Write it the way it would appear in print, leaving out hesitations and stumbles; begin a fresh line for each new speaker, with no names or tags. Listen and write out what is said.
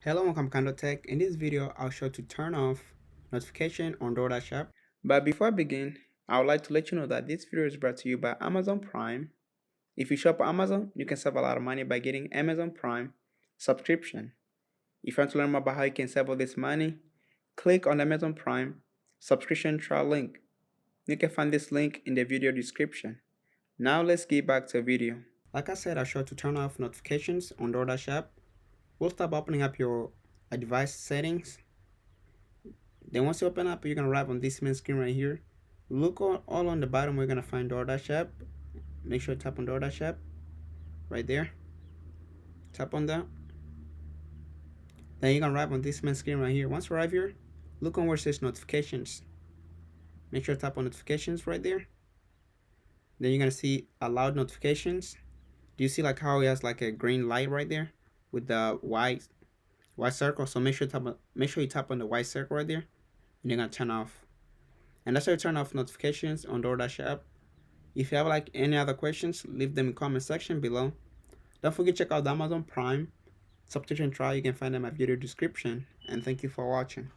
Hello, welcome to KahindoTech. In this video, I'll show you to turn off notification on DoorDash app. But before I begin, I would like to let you know that this video is brought to you by Amazon Prime. If you shop on Amazon, you can save a lot of money by getting Amazon Prime subscription. If you want to learn more about how you can save all this money, click on the Amazon Prime subscription trial link. You can find this link in the video description. Now let's get back to the video. Like I said, I'll show you to turn off notifications on DoorDash app. We'll start by opening up your device settings. Then once you open up, you're gonna arrive on this main screen right here. Look all on the bottom. We're gonna find DoorDash app. Make sure to tap on DoorDash app right there. Tap on that. Then you're gonna arrive on this main screen right here. Once you arrive here, look on where it says notifications. Make sure to tap on notifications right there. Then you're gonna see allowed notifications. Do you see like how it has like a green light right there with the white circle? So make sure you tap on the white circle right there, and you're gonna turn off. And that's how you turn off notifications on DoorDash app. If you have like any other questions, leave them in the comment section below. Don't forget to check out the Amazon Prime subscription trial. You can find them at video description. And thank you for watching.